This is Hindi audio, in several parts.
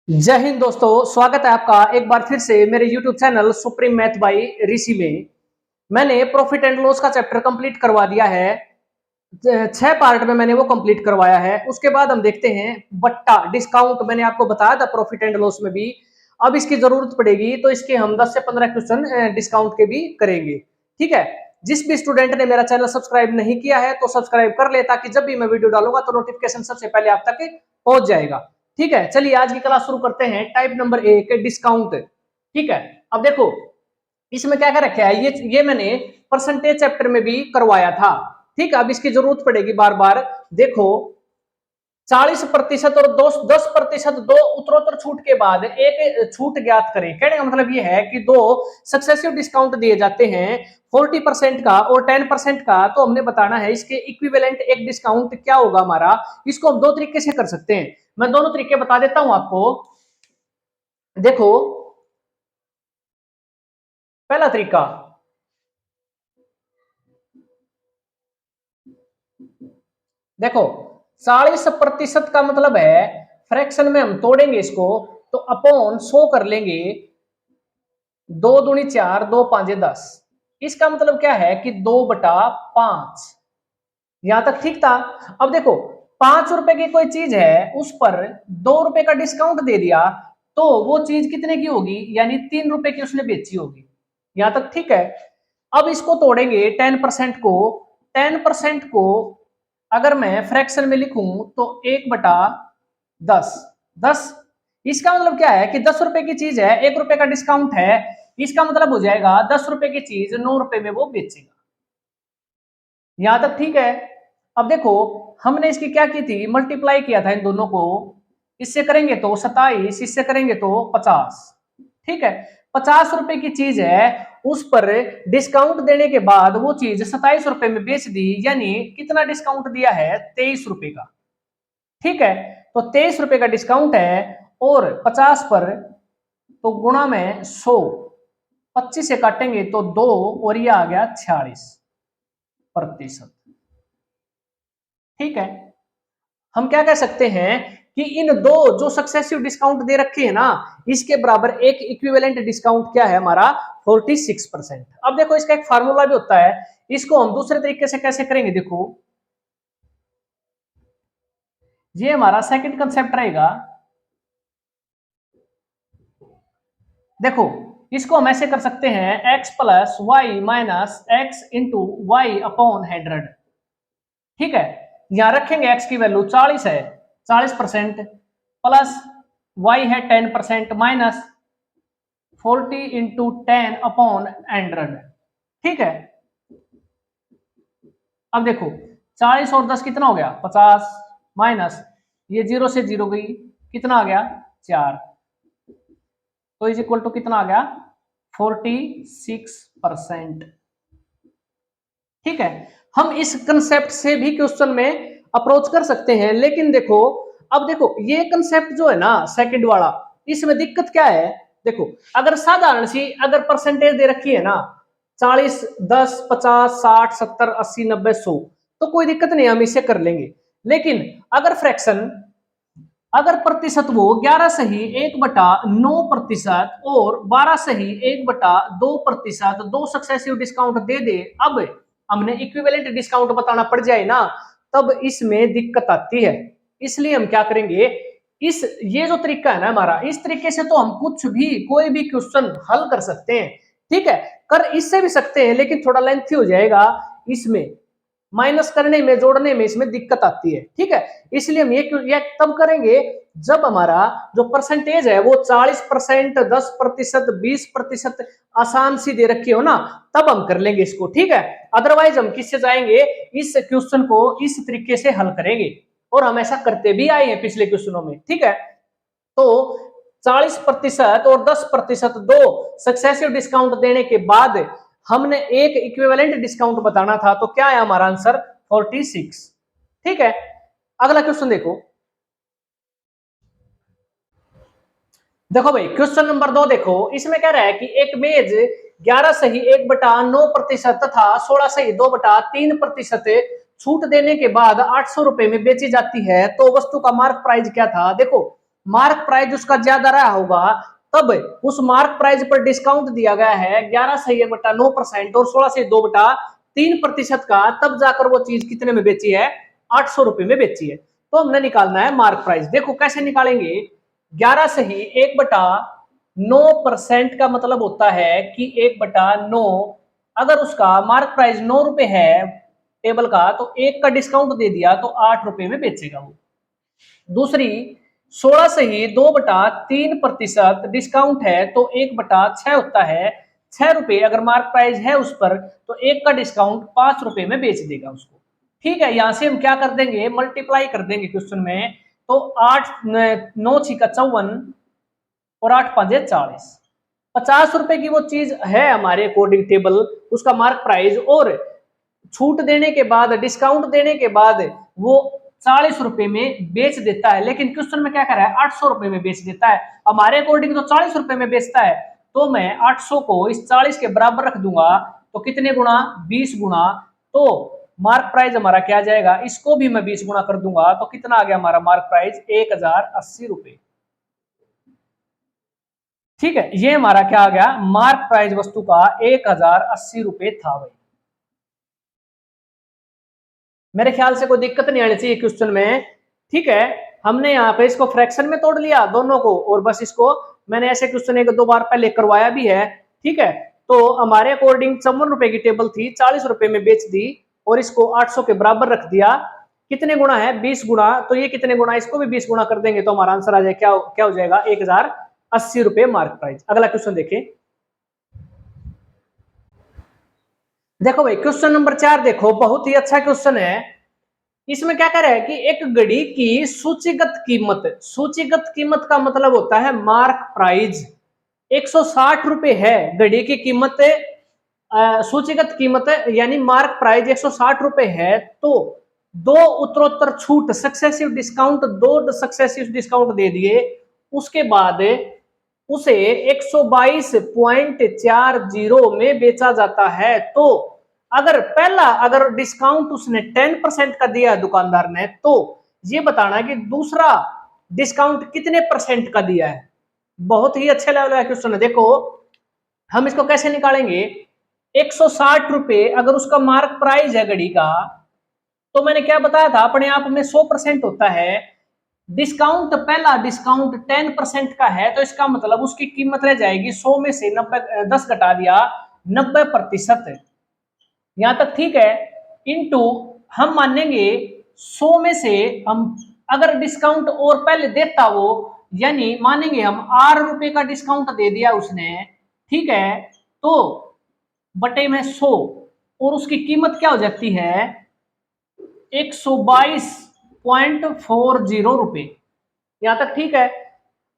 जय हिंद दोस्तों, स्वागत है आपका एक बार फिर से मेरे YouTube channel supreme math by Rishi में। मैंने प्रॉफिट एंड लॉस का चैप्टर कंप्लीट करवा दिया है। 6 पार्ट में मैंने वो कंप्लीट करवाया है। उसके बाद हम देखते हैं बट्टा डिस्काउंट। मैंने आपको बताया था प्रॉफिट एंड लॉस में भी अब इसकी जरूरत पड़ेगी तो इसके हम 10 से 15 क्वेश्चन डिस्काउंट के भी करेंगे। ठीक है, जिस भी स्टूडेंट ने मेरा चैनल सब्सक्राइब नहीं किया है तो सब्सक्राइब कर ले, ताकि जब भी मैं वीडियो डालूंगा तो नोटिफिकेशन सबसे पहले आप तक पहुंच जाएगा। ठीक है, चलिए आज की क्लास शुरू करते हैं। Type number 1 discount. ठीक है, अब देखो इसमें क्या क्या रखा है। ये मैंने परसेंटेज चैप्टर में भी करवाया था। ठीक है, अब इसकी जरूरत पड़ेगी बार बार। देखो 40% और 10% दो उत्तरोत्तर छूट के बाद एक छूट ज्ञात करें। कहने का मतलब ये है कि दो सक्सेसिव डिस्काउंट दिए जाते हैं 40% का और 10% का, तो हमने बताना है इसके इक्विवेलेंट एक डिस्काउंट क्या होगा हमारा। इसको हम दो तरीके से कर सकते हैं। मैं दोनों तरीके बता देता हूं आपको। देखो पहला तरीका, देखो 40% का मतलब है फ्रैक्शन में हम तोड़ेंगे इसको तो अपॉन 100 कर लेंगे। 2 दूनी 4, 2 5 10। इसका मतलब क्या है कि 2/5। यहां तक ठीक था। अब देखो 5 रुपए की कोई चीज है, उस पर 2 रुपए का डिस्काउंट दे दिया तो वो चीज कितने की होगी, यानी 3 रुपए की उसने बेची होगी। यहां तक ठीक है। अब इसको तोड़ेंगे 10% को। 10% को अगर मैं फ्रैक्शन में लिखूं तो 1/10। 10, इसका मतलब क्या है कि 10 रुपए की चीज है, 1 रुपए का डिस्काउंट है। इसका मतलब हो जाएगा 10 रुपए की चीज 9 रुपए में वो बेचेगा। यहां तक ठीक है। अब देखो हमने इसकी क्या की थी, मल्टीप्लाई किया था इन दोनों को। इससे करेंगे तो 27, इससे करेंगे तो 50। ठीक है, 50 रुपए की चीज है, उस पर डिस्काउंट देने के बाद वो चीज 27 रुपए में बेच दी, यानी कितना डिस्काउंट दिया है, 23 रुपए का। ठीक है, तो 23 रुपए का डिस्काउंट है और 50 पर तो गुणा में 100, 25 से काटेंगे तो 2 और ये आ गया 46%। ठीक है, हम क्या कह सकते हैं कि इन दो जो सक्सेसिव डिस्काउंट दे रखे हैं ना, इसके बराबर एक इक्विवेलेंट डिस्काउंट क्या है हमारा, 46%। अब देखो इसका एक फार्मूला भी होता है, इसको हम दूसरे तरीके से कैसे करेंगे। देखो ये हमारा सेकंड कंसेप्ट रहेगा। देखो इसको हम ऐसे कर सकते हैं, x plus Y minus X into Y upon 100। ठीक है, यहां रखेंगे x की वैल्यू 40 है, 40% प्लस y है 10% माइनस 40 × 10 अपॉन 100। ठीक है, अब देखो 40 और 10 कितना हो गया, 50 माइनस ये 0 से 0 गई, कितना आ गया 4, तो इज इक्वल टू कितना आ गया 46%। ठीक है, हम इस कंसेप्ट से भी क्वेश्चन में अप्रोच कर सकते हैं। लेकिन देखो अब देखो ये कंसेप्ट जो है ना सेकंड वाला, इसमें दिक्कत क्या है। देखो अगर साधारण सी अगर परसेंटेज दे रखी है ना 40, 10, 50, 60, 70, 80, 90, 100, तो कोई दिक्कत नहीं, हम इसे कर लेंगे। लेकिन अगर फ्रैक्शन, अगर प्रतिशत वो 11 सही 1/9% और 12 सही 1/2%, दो सक्सेसिव डिस्काउंट दे दे, अब हमने इक्विवेलेंट डिस्काउंट बताना पड़ जाए ना, तब इसमें दिक्कत आती है। इसलिए हम क्या करेंगे, इस ये जो तरीका है ना हमारा, इस तरीके से तो हम कुछ भी कोई भी क्वेश्चन हल कर सकते हैं। ठीक है, कर इससे भी सकते हैं लेकिन थोड़ा लेंथी हो जाएगा, इसमें माइनस करने में जोड़ने में इसमें दिक्कत आती है। ठीक है, इसलिए हम ये तब करेंगे जब हमारा जो परसेंटेज है वो 40%, 10%, 20% आसान सी दे रखी हो ना, तब हम कर लेंगे इसको। ठीक है, अदरवाइज हम किससे जाएंगे, इस क्वेश्चन को इस तरीके से हल करेंगे और हम ऐसा करते भी आए हैं पिछले क्वेश्चनों में। ठीक है, तो 40% और 10% दो सक्सेसिव डिस्काउंट देने के बाद हमने एक इक्विवेलेंट डिस्काउंट बताना था, तो क्या है हमारा आंसर 46। ठीक है, अगला क्वेश्चन देखो। देखो भाई क्वेश्चन नंबर 2 देखो, इसमें कह रहा है कि एक मेज 11 सही 1/9% तथा 16 सही 2/3% छूट देने के बाद 800 रुपए में बेची जाती है, तो वस्तु का मार्क प्राइस क्या था। देखो मार्क प्राइस उसका ज्यादा रहा होगा, तब उस मार्क प्राइस पर डिस्काउंट दिया गया है 11 से 1/9% और 16 से 2/3% का, तब जाकर वो चीज कितने में बेची है, 800 रुपए में बेची है। तो हमने निकालना है मार्क प्राइस। देखो कैसे निकालेंगे, 11 से ही 1/9% का मतलब होता है कि 1/9, अगर उसका मार्क प्राइस 9 रुपए है टेबल का, तो एक का डिस्काउंट दे दिया तो 8 रुपए में बेचेगा वो। दूसरी, 16 से ही 2/3% डिस्काउंट है तो 1/6 होता है, 6 रुपए अगर मार्क प्राइस है उस पर, तो एक का डिस्काउंट 5 रुपए में बेच देगा उसको। ठीक है, यहां से हम क्या कर देंगे, मल्टीप्लाई कर देंगे क्वेश्चन में, तो 8 9 6 54 और 8 5 40, 50 रुपए की वो चीज है हमारे अकॉर्डिंग टेबल, उसका मार्क प्राइस, और छूट देने के बाद, डिस्काउंट देने के बाद वो 40 रुपए में बेच देता है। लेकिन क्वेश्चन में क्या कर रहा है, 800 रुपए में बेच देता है। हमारे अकॉर्डिंग तो 40 रुपए में बेचता है, तो मैं 800 को इस 40 के बराबर रख दूंगा, तो कितने गुना, 20 गुना, तो मार्क प्राइस हमारा क्या जाएगा, इसको भी मैं 20 गुना कर दूंगा, तो कितना आ गया हमारा मार्क प्राइस, 1080 रुपए। ठीक है, ये हमारा क्या आ गया, मार्क प्राइस वस्तु का 1080 रुपए था भाई। मेरे ख्याल से कोई दिक्कत नहीं आनी चाहिए क्वेश्चन में। ठीक है, हमने यहाँ पे इसको फ्रैक्शन में तोड़ लिया दोनों को, और बस इसको मैंने ऐसे क्वेश्चन 1-2 बार पहले करवाया भी है। ठीक है, तो हमारे अकॉर्डिंग 54 रुपए की टेबल थी, 40 रुपए में बेच दी, और इसको 800 के बराबर रख दिया। कितने गुना है, 20 गुना, तो ये कितने गुना, इसको भी 20 गुना कर देंगे तो हमारा आंसर आ जाए, क्या क्या हो जाएगा, 1080 रुपए मार्क प्राइस। अगला क्वेश्चन देखें। देखो भाई क्वेश्चन नंबर 4 देखो, बहुत ही अच्छा क्वेश्चन है। इसमें क्या कह रहा है कि एक घड़ी की सूचीगत कीमत, सूचीगत कीमत का मतलब होता है मार्क प्राइस, 160 रुपए है घड़ी की कीमत, सूचीगत कीमत यानी मार्क प्राइस 160 रुपए है, तो दो उत्तरोत्तर छूट, सक्सेसिव डिस्काउंट, दो सक्सेसिव डिस्काउंट दे दिए, उसके बाद उसे 122.40 में बेचा जाता है। तो अगर पहला, अगर डिस्काउंट उसने 10% का दिया है दुकानदार ने, तो ये बताना है कि दूसरा डिस्काउंट कितने परसेंट का दिया है। बहुत ही अच्छे लेवल का क्वेश्चन है। देखो हम इसको कैसे निकालेंगे, 160 रुपए अगर उसका मार्क प्राइस है घड़ी का, तो मैंने क्या बताया था, अपने आप में 100% होता है। डिस्काउंट, पहला डिस्काउंट 10% का है, तो इसका मतलब उसकी कीमत रह जाएगी 100 में से 90, 10 घटा दिया, 90%। यहां तक ठीक है। इनटू, हम मानेंगे 100 में से हम, अगर डिस्काउंट और पहले देता वो, यानी मानेंगे हम 8 रुपए का डिस्काउंट दे दिया उसने, ठीक है, तो बटे में 100, और उसकी कीमत क्या हो जाती है, 122.40 रुपए। यहां तक ठीक है।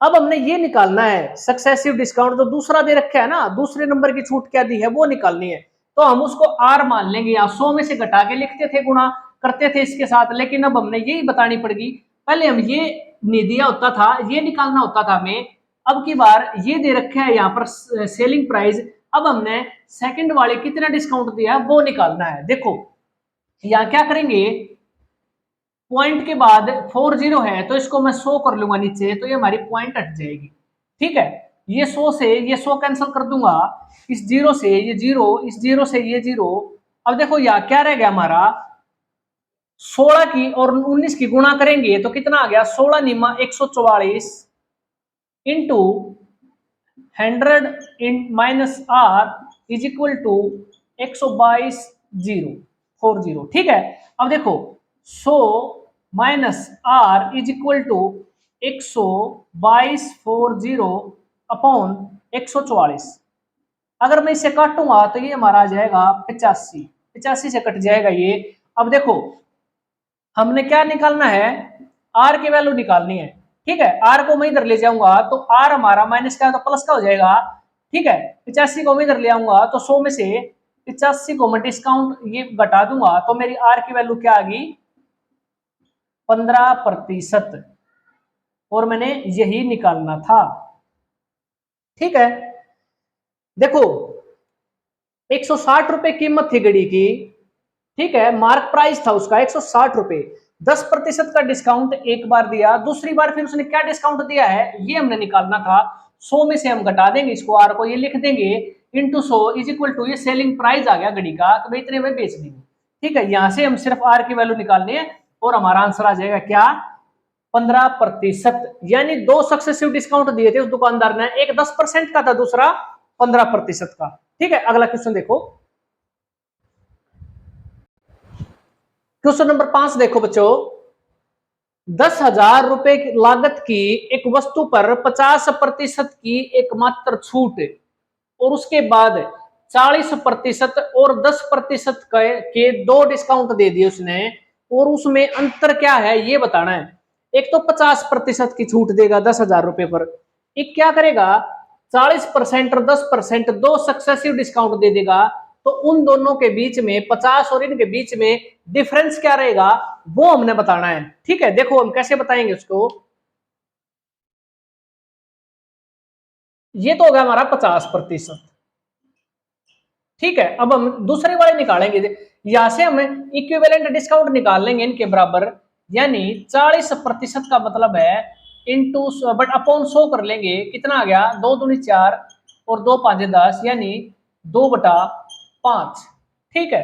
अब हमने ये निकालना है सक्सेसिव डिस्काउंट, तो दूसरा दे रखा है ना, दूसरे नंबर की छूट क्या दी है वो निकालनी है, तो हम उसको आर मान लेंगे। यहाँ 100 में से घटा के लिखते थे, गुणा करते थे इसके साथ, लेकिन अब हमने यही बतानी पड़ेगी। पहले हम ये नहीं दिया होता था, ये निकालना होता था हमें, अब की बार ये दे रखा है यहाँ पर सेलिंग प्राइस, अब हमने सेकंड वाले कितना डिस्काउंट दिया है वो निकालना है। देखो यहाँ क्या करेंगे, पॉइंट के बाद 40 है, तो इसको मैं 100 कर लूंगा नीचे, तो ये हमारी पॉइंट हट जाएगी। ठीक है, ये 100 से ये 100 कैंसिल कर दूंगा, इस जीरो से ये जीरो, इस जीरो से ये जीरो। अब देखो यहाँ क्या रह गया हमारा, 16 की और 19 की गुणा करेंगे तो कितना आ गया, 16 निमा 144 into 100 in minus R is equal to 122.40। ठीक है, अब देखो 100 minus R is equal to 122.40 upon 144। अगर मैं इसे काटूंगा तो ये हमारा आ जाएगा 85, 85 से कट जाएगा ये। अब देखो हमने क्या निकालना है, आर की वैल्यू निकालनी है। ठीक है, आर को मैं इधर ले जाऊंगा तो आर हमारा माइनस का तो प्लस का हो जाएगा। ठीक है, 85 को मैं इधर ले आऊंगा तो 100 में से 85 को मैं डिस्काउंट ये घटा दूंगा, तो मेरी आर की वैल्यू क्या आ गई, 15%, और मैंने यही निकालना था। ठीक है, देखो 160 रुपए कीमत थी घड़ी की, ठीक है, मार्क प्राइस था उसका 160 रुपए, 10% का डिस्काउंट एक बार दिया, दूसरी बार फिर उसने क्या डिस्काउंट दिया है ये हमने निकालना था। 100 में से हम घटा देंगे इसको, आर को ये लिख देंगे इंटू 100 इज इक्वल टू ये सेलिंग प्राइस आ गया घड़ी का, तो भाई इतने में बेच देंगे। ठीक है, यहां से हम सिर्फ आर की वैल्यू निकालनी है और हमारा आंसर आ जाएगा क्या, 15%। यानी दो सक्सेसिव डिस्काउंट दिए थे उस दुकानदार ने, एक 10% का था, दूसरा 15% का। ठीक है, अगला क्वेश्चन देखो, क्वेश्चन नंबर 5 देखो बच्चों, 10,000 रुपए की लागत की एक वस्तु पर 50% की एकमात्र छूट और उसके बाद 40% और 10% के दो डिस्काउंट दे दिए उसने, और उसमें अंतर क्या है ये बताना है। एक तो 50% की छूट देगा 10,000 रुपए पर, एक क्या करेगा 40% और 10% दो सक्सेसिव डिस्काउंट दे देगा। तो उन दोनों के बीच में 50 और इनके बीच में डिफरेंस क्या रहेगा वो हमने बताना है। ठीक है, देखो हम कैसे बताएंगे उसको। ये तो होगा हमारा 50%। ठीक है, अब हम दूसरे वाले निकालेंगे, यहां से हम इक्विवेलेंट डिस्काउंट निकाल लेंगे इनके बराबर, यानी 40% का मतलब है इंटू बट अपॉन 100 कर लेंगे, कितना आ गया 2 दूनी 4 और 2 5 10, यानी 2/5। ठीक है,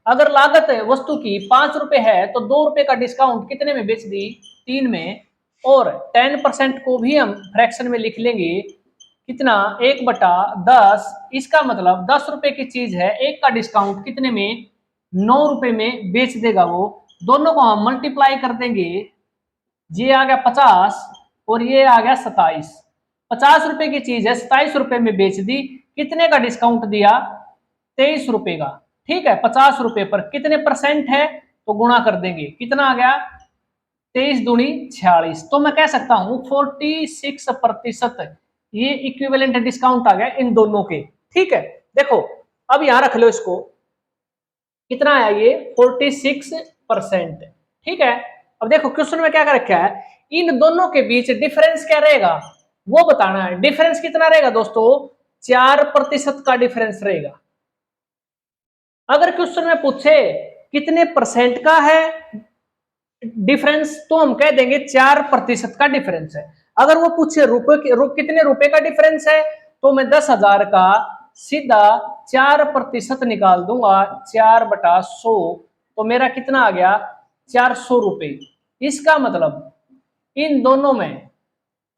अगर लागत वस्तु की 5 रुपए है तो 2 रुपए का डिस्काउंट कितने में बेच दी, 3 में, और 10% को भी हम फ्रैक्शन में लिख लेंगे, कितना 1/10। इसका मतलब 10 रुपए की चीज है, एक का डिस्काउंट कितने में 9 रुपए में बेच देगा वो। दोनों को हम मल्टीप्लाई कर देंगे, ये आ गया 50 और ये आ गया 27। 50 रुपए की चीज है 27 रुपए में बेच दी, कितने का डिस्काउंट दिया 23 रुपए का। ठीक है, 50 रुपए पर कितने परसेंट है तो गुणा कर देंगे, कितना आ गया 23 दूनी 46, तो मैं कह सकता हूं 46%। ये इक्विवेलेंट डिस्काउंट आ गया इन दोनों के। ठीक है, देखो अब यहां रख लो इसको, कितना आया ये 46%। ठीक है, अब देखो क्वेश्चन में क्या कर रखा है, इन दोनों के बीच डिफरेंस क्या रहेगा वो बताना है। डिफरेंस कितना रहेगा दोस्तों, 4% का डिफरेंस रहेगा। अगर क्वेश्चन में पूछे कितने परसेंट का है डिफरेंस, तो हम कह देंगे 4% का डिफरेंस है। अगर वो पूछे कितने रुपए का डिफरेंस है, तो मैं 10,000 का सीधा 4% निकाल दूंगा, 4/100, तो मेरा कितना आ गया 400 रुपए। इसका मतलब इन दोनों में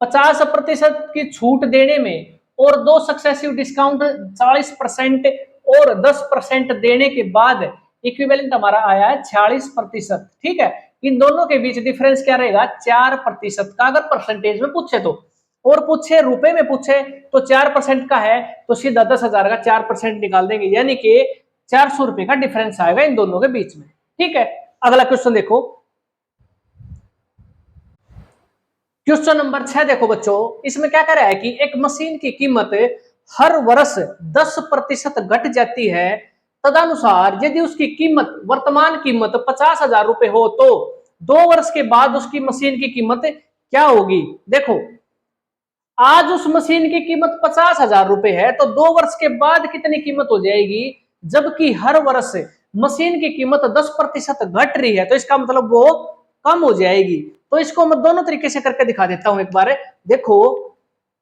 50% की छूट देने में और दो सक्सेसिव डिस्काउंट 40% और 10% देने के बाद इक्विवेलेंट हमारा आया है 46%। ठीक है, इन दोनों के बीच डिफरेंस क्या रहेगा 4% का, अगर परसेंटेज में पूछे तो, और पूछे रुपए में पूछे तो 4% का है तो सीधा 10,000 का 4% निकाल देंगे, यानी कि 400 रुपए का डिफरेंस आएगा इन दोनों के बीच में। ठीक है, अगला क्वेश्चन देखो, क्वेश्चन नंबर 6 देखो बच्चों, इसमें क्या कह रहा है कि एक मशीन की कीमत हर वर्ष 10% घट जाती है, तदनुसार यदि उसकी कीमत वर्तमान कीमत 50,000 रुपए हो तो 2 वर्ष के बाद उसकी मशीन की कीमत क्या होगी। देखो आज उस मशीन की कीमत 50,000 रुपए है, तो 2 वर्ष के बाद कितनी कीमत हो जाएगी, जबकि हर वर्ष मशीन की कीमत 10% घट रही है, तो इसका मतलब वो कम हो जाएगी। तो इसको मैं दोनों तरीके से करके दिखा देता हूं एक बार। देखो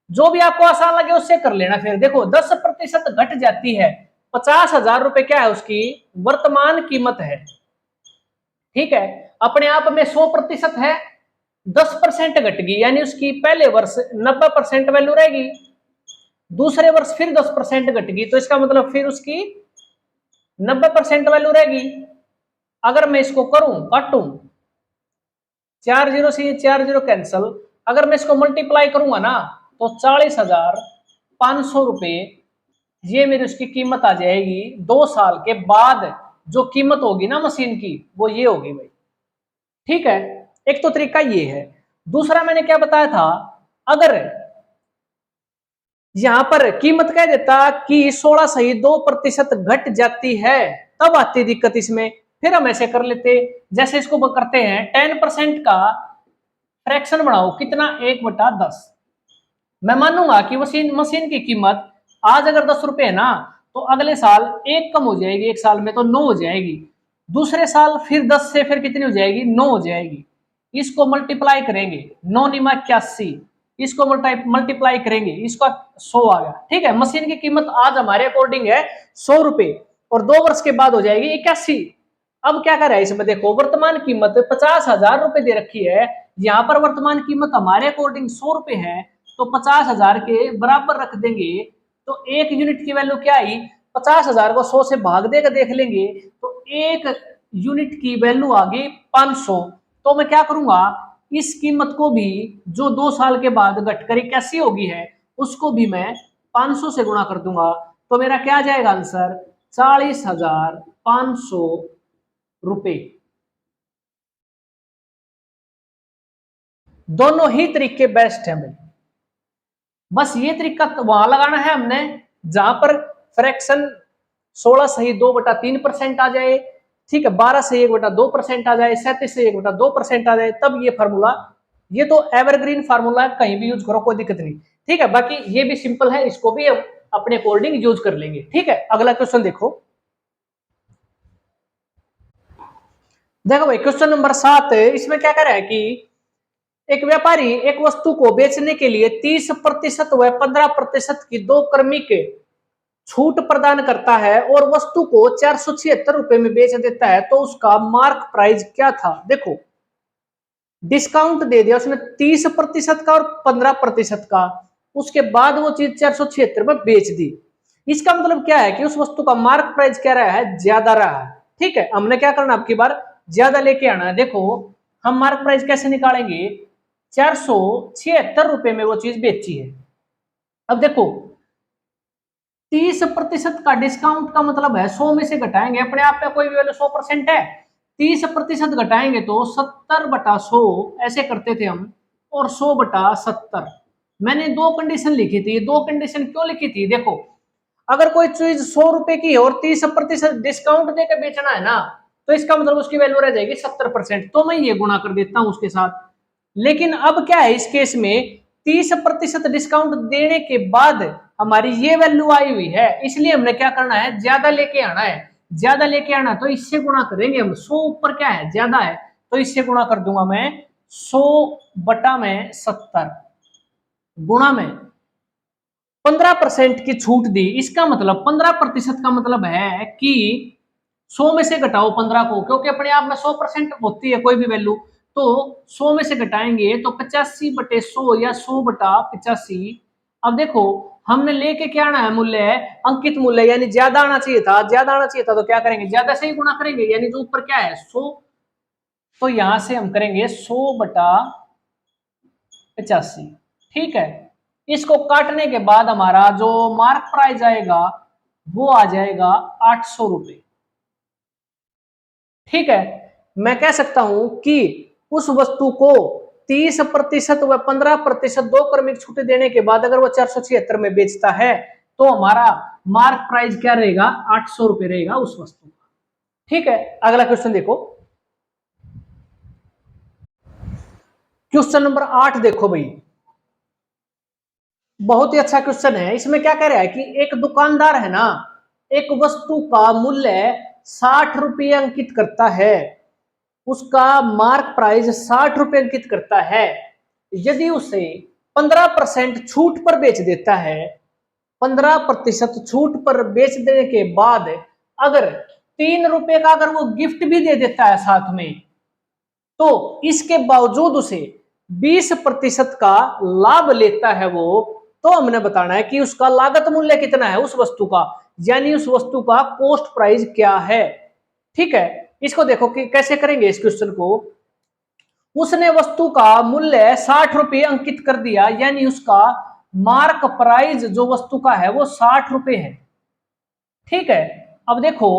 जो भी आपको आसान लगे उससे कर लेना। फिर देखो 10% घट जाती है, 50,000 रुपए क्या है उसकी वर्तमान कीमत है। ठीक है, अपने आप में 100% है, 10% घट गई, यानी उसकी पहले वर्ष 90% वैल्यू रहेगी, दूसरे वर्ष फिर 10% घट गई, तो इसका मतलब फिर उसकी 90% वैल्यू रहेगी। अगर मैं इसको करूं काटूं, 4 0 से ये 4 0 कैंसल, अगर मैं इसको मल्टीप्लाई करूंगा ना तो 40,500 रुपए ये मेरी उसकी कीमत आ जाएगी। 2 साल के बाद जो कीमत होगी ना मशीन की वो ये होगी भाई। ठीक है, एक तो तरीका ये है। दूसरा मैंने क्या बताया था, अगर यहां पर कीमत कह देता कि 16.2% घट जाती है, तब आती दिक्कत इसमें। फिर हम ऐसे कर लेते, जैसे इसको करते हैं 10% का फ्रैक्शन बनाओ, कितना 1/10। मैं मानूंगा कि मशीन मशीन की कीमत आज अगर 10 रुपए है ना, तो अगले साल एक कम हो जाएगी, एक साल में तो 9 हो जाएगी। दूसरे साल फिर 10 से फिर कितनी हो जाएगी, 9 हो जाएगी। इसको मल्टीप्लाई करेंगे, 9 निमा 81, इसको मल्टीप्लाई करेंगे, इसका 100 आ गया। ठीक है, मशीन की कीमत आज हमारे अकॉर्डिंग है 100 रुपए और 2 वर्ष के बाद हो जाएगी 81। अब क्या कर रहा है इसमें, देखो वर्तमान कीमत 50,000 रुपए दे रखी है, यहाँ पर वर्तमान कीमत हमारे अकॉर्डिंग 100 रुपए है, तो 50,000 के बराबर रख देंगे। तो एक यूनिट की वैल्यू क्या आई, 50,000 को 100 से भाग देकर देख लेंगे तो एक यूनिट की वैल्यू आ गई 500। तो मैं क्या करूंगा, इस कीमत को भी जो 2 साल के बाद घटकर कैसी होगी है, उसको भी मैं 500 से गुणा कर दूंगा। तो मेरा क्या जाएगा आंसर, 40,500 रुपए। दोनों ही तरीके बेस्ट है भाई, बस ये तरीका वहां लगाना है हमने जहां पर फ्रैक्शन 16 सही 2/3% आ जाए, ठीक है, 12 से 1/2% आ जाए, 37 से 1/2% आ जाए, तब ये फार्मूला, ये तो एवरग्रीन फार्मूला है, कहीं भी यूज करो कोई दिक्कत नहीं। ठीक है, बाकी ये भी सिंपल है, इसको भी हम अपने अकॉर्डिंग यूज कर लेंगे। ठीक है, अगला क्वेश्चन देखो। देखो भाई क्वेश्चन नंबर 7, इसमें क्या कर रहा है कि एक व्यापारी एक वस्तु को बेचने के लिए 30% व 15% की दो क्रमिक छूट प्रदान करता है और वस्तु को 476 रुपए में बेच देता है, तो उसका मार्क प्राइस क्या था। देखो डिस्काउंट दे दिया उसने 30% का और 15% का, उसके बाद वो चीज 476 में बेच दी। इसका मतलब क्या है कि उस वस्तु का मार्क प्राइस क्या रहा है, ज्यादा रहा है। ठीक है, हमने क्या करना, आपकी बार ज्यादा लेके आना है। देखो हम मार्क प्राइस कैसे निकालेंगे, 476 रुपए में वो चीज बेची है। अब देखो 30% का डिस्काउंट का मतलब है 100 में से घटाएंगे, अपने आप में कोई भी वैल्यू 100% है, 30% घटाएंगे तो 70/100 ऐसे करते थे हम, और 100/70। मैंने दो कंडीशन लिखी थी, दो कंडीशन क्यों लिखी थी, देखो अगर कोई चीज 100 रुपए की है और 30% डिस्काउंट देकर बेचना है ना, तो इसका मतलब उसकी वैल्यू रह जाएगी 70%, तो मैं ये गुणा कर देता हूं उसके साथ। लेकिन अब क्या है इस केस में, 30% डिस्काउंट देने के बाद हमारी ये वैल्यू आई हुई है, इसलिए हमने क्या करना है, ज्यादा लेके आना है। ज्यादा लेके आना तो इससे गुणा करेंगे हम, 100 ऊपर क्या है, ज्यादा है, तो इससे गुणा कर दूंगा मैं, 100/70 गुणा में 15% की छूट दी। इसका मतलब 15% का मतलब है कि 100 में से घटाओ 15 को, क्योंकि अपने आप में 100% होती है कोई भी वैल्यू, तो 100 में से घटाएंगे तो 85/100 या 100/85। अब देखो हमने लेके क्या आना है, मूल्य है अंकित मूल्य, यानी ज्यादा आना चाहिए था, ज्यादा आना चाहिए था, तो क्या करेंगे, ज्यादा से ही गुणा करेंगे, यानी जो ऊपर क्या है 100, तो यहां से हम करेंगे 100/85। ठीक है, इसको काटने के बाद हमारा जो मार्क प्राइस आएगा वो आ जाएगा 800 रुपए। ठीक है, मैं कह सकता हूं कि उस वस्तु को 30% व 15% दो क्रमिक छूट देने के बाद अगर वो 476 में बेचता है, तो हमारा मार्क प्राइस क्या रहेगा, 800 रुपए रहेगा उस वस्तु का। ठीक है, अगला क्वेश्चन देखो, क्वेश्चन नंबर 8 देखो भाई, बहुत ही अच्छा क्वेश्चन है। इसमें क्या कह रहा है कि एक दुकानदार है ना, एक वस्तु का मूल्य 60 रुपये अंकित करता है, उसका मार्क प्राइस 60 रुपये अंकित करता है, यदि उसे 15% छूट पर बेच देता है, 15% छूट पर बेच देने के बाद अगर 3 रुपए का अगर वो गिफ्ट भी दे देता है साथ में, तो इसके बावजूद उसे 20% का लाभ लेता है वो, तो हमने बताना है कि उसका लागत मूल्य कितना है उस वस्तु का, यानी उस वस्तु का कॉस्ट प्राइस क्या है। ठीक है, इसको देखो कि कैसे करेंगे इस क्वेश्चन को। उसने वस्तु का मूल्य 60 रुपये अंकित कर दिया, यानी उसका मार्क प्राइस जो वस्तु का है वो 60 रुपये है। ठीक है, अब देखो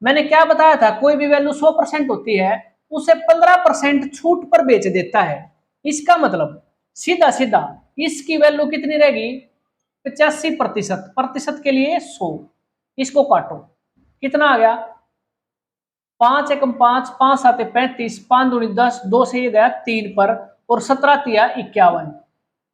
मैंने क्या बताया था, कोई भी वैल्यू 100% होती है, उसे 15% छूट पर बेच देता है। इसका मतलब सीधा सीधा इसकी वैल्यू कितनी रहेगी, 85%, प्रतिशत के लिए 100, इसको काटो कितना आ गया, 5 एकम 5, 5 7 35, 5 दूनी 10, 2 से ये गया 3 पर, और 17 तिया 51।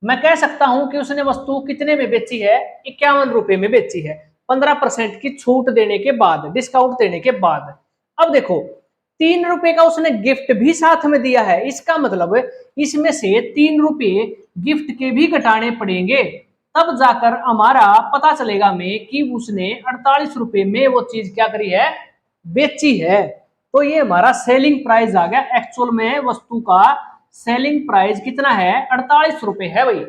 मैं कह सकता हूं कि उसने वस्तु कितने में बेची है, 51 रुपए में बेची है, 15% की छूट देने के बाद, डिस्काउंट देने के बाद। अब देखो ₹3 का उसने गिफ्ट भी साथ में दिया है। इसका मतलब इसमें से ₹3 गिफ्ट के भी घटाने पड़ेंगे, तब जाकर हमारा पता चलेगा हमें कि उसने ₹48 में वो चीज क्या करी है, बेची है। तो ये हमारा सेलिंग प्राइस आ गया। एक्चुअल में वस्तु का सेलिंग प्राइस कितना है, ₹48 है भाई।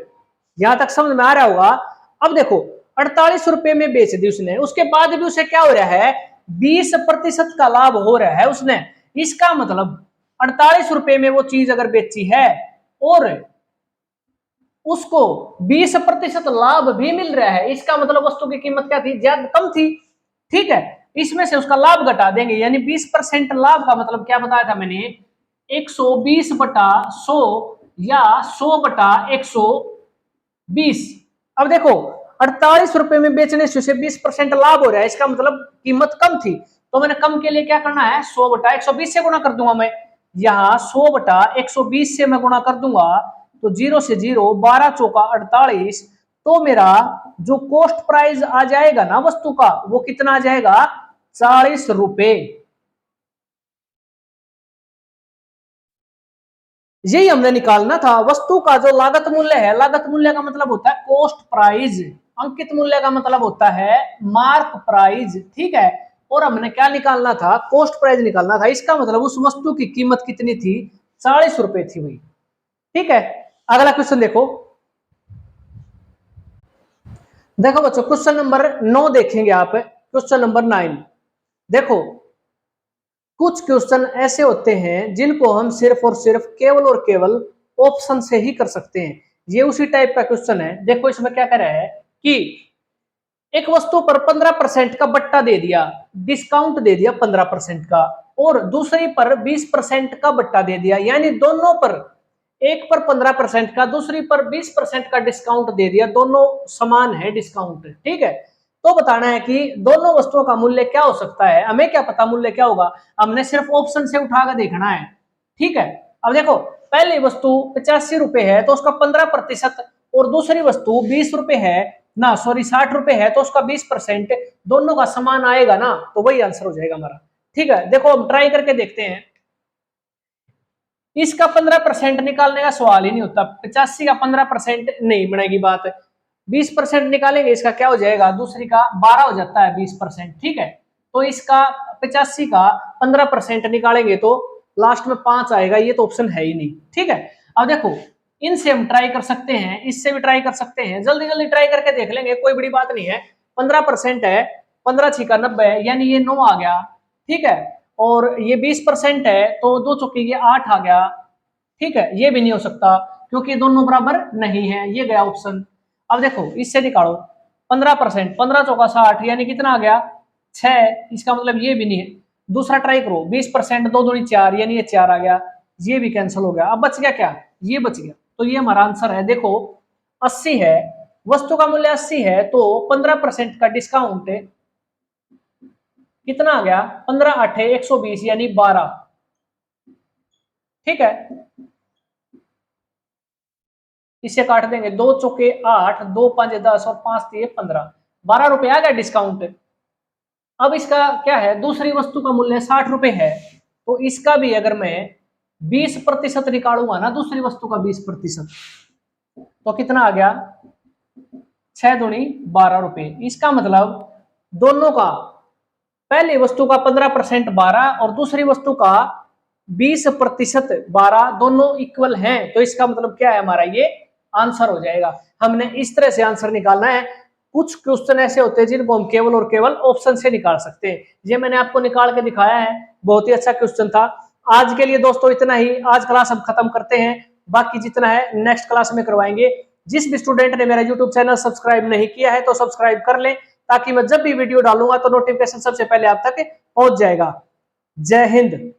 यहां तक समझ में आ रहा होगा। अब देखो, ₹48 में बेच दी उसने, उसके बाद भी उसे क्या हो रहा है, 20% का लाभ हो रहा है उसने। इसका मतलब ₹48 में वो चीज अगर बेची है और उसको 20% लाभ भी मिल रहा है, इसका मतलब वस्तु की कीमत क्या थी, ज्यादा कम थी। ठीक है, इसमें से उसका लाभ घटा देंगे, यानी 20% लाभ का मतलब क्या बताया था मैंने, 120/100 या 100/120। अब देखो, ₹48 में बेचने से 20% लाभ हो रहा है, इसका मतलब कीमत कम थी। तो मैंने कम के लिए क्या करना है, 100/120 से गुणा कर दूंगा मैं। यहाँ 100/120 से मैं गुणा कर दूंगा, तो 0 से 0, 12 चौका 48। तो मेरा जो कॉस्ट प्राइस आ जाएगा ना वस्तु का, वो कितना आ जाएगा, ₹40। यही हमने निकालना था। वस्तु का जो लागत मूल्य है, लागत मूल्य का मतलब होता है कॉस्ट प्राइस, अंकित मूल्य का मतलब होता है मार्क प्राइस। ठीक है, और हमने क्या निकालना था, कॉस्ट प्राइस निकालना था। इसका मतलब उस वस्तु की कीमत कितनी थी, ₹40 थी भाई। ठीक है, अगला क्वेश्चन देखो। देखो बच्चों, क्वेश्चन नंबर 9 देखेंगे आप। क्वेश्चन नंबर 9 देखो, कुछ क्वेश्चन ऐसे होते हैं जिनको हम सिर्फ और सिर्फ केवल और केवल ऑप्शन से ही कर सकते हैं। ये उसी टाइप का क्वेश्चन है। देखो इसमें क्या कर रहा है कि एक वस्तु पर 15% का बट्टा दे दिया, डिस्काउंट दे दिया 15% का, और दूसरी पर 20% का बट्टा दे दिया, यानी दोनों पर, एक पर 15% का, दूसरी पर 20% का डिस्काउंट दे दिया, दोनों समान है डिस्काउंट। ठीक है, तो बताना है कि दोनों वस्तुओं का मूल्य क्या हो सकता है। हमें क्या पता मूल्य क्या होगा, हमने सिर्फ ऑप्शन से उठाकर देखना है। ठीक है, अब देखो, पहली वस्तु ₹85 है तो उसका 15%, और दूसरी वस्तु ₹20 है ना, सॉरी ₹60 है तो उसका 20%, दोनों का समान आएगा ना, तो वही आंसर हो जाएगा हमारा। ठीक है, देखो हम ट्राई करके देखते हैं। इसका 15% निकालने का सवाल ही नहीं होता, 85 का 15% नहीं बनेगी बात। 20% निकालेंगे, इसका क्या हो जाएगा, दूसरी का 12 हो जाता है 20%। ठीक है, तो इसका 85 का 15% निकालेंगे तो लास्ट में 5 आएगा, ये तो ऑप्शन है ही नहीं। ठीक है, अब देखो, इनसे हम ट्राई कर सकते हैं, इससे भी ट्राई कर सकते हैं, जल्दी जल्दी ट्राई करके देख लेंगे, कोई बड़ी बात नहीं है। 15% है, 15 छिका 90, यानी ये 9 आ गया। ठीक है, और ये 20% है तो 2 चौकी ये 8 आ गया। ठीक है, ये भी नहीं हो सकता क्योंकि दोनों बराबर नहीं है, ये गया ऑप्शन। अब देखो इससे निकालो, 15%, 15 चौका 60, यानी कितना आ गया, 6। इसका मतलब ये भी नहीं है। दूसरा ट्राई करो, 20%, 2 दूनी 4, यानी ये 4 आ गया, ये भी कैंसिल हो गया। अब बच गया क्या, ये बच गया। तो ये हमारा आंसर है। देखो 80 है, वस्तु का मूल्य 80 है, तो 15% का डिस्काउंट कितना आ गया, 15 8 120, यानी 12। ठीक है, इसे काट देंगे, 2 चौके 8, 2 5 10 और 5 3 15, ₹12 आ गया डिस्काउंट। अब इसका क्या है, दूसरी वस्तु का मूल्य ₹60 है, तो इसका भी अगर मैं 20% निकालूंगा ना, दूसरी वस्तु का 20%, तो कितना आ गया, 6 दूनी ₹12। इसका मतलब दोनों का, पहली वस्तु का 15% 12 और दूसरी वस्तु का 20% 12, दोनों इक्वल हैं, तो इसका मतलब क्या है, हमारा ये आंसर हो जाएगा। हमने इस तरह से आंसर निकालना है। कुछ क्वेश्चन ऐसे होते हैं जिनको हम केवल और केवल ऑप्शन से निकाल सकते हैं। ये मैंने आपको निकाल के दिखाया है, बहुत ही अच्छा क्वेश्चन था। आज के लिए दोस्तों इतना ही, आज क्लास हम खत्म करते हैं, बाकी जितना है नेक्स्ट क्लास में करवाएंगे। जिस भी स्टूडेंट ने मेरा यूट्यूब चैनल सब्सक्राइब नहीं किया है तो सब्सक्राइब कर लें, ताकि मैं जब भी वीडियो डालूंगा तो नोटिफिकेशन सबसे पहले आप तक पहुंच जाएगा। जय हिंद।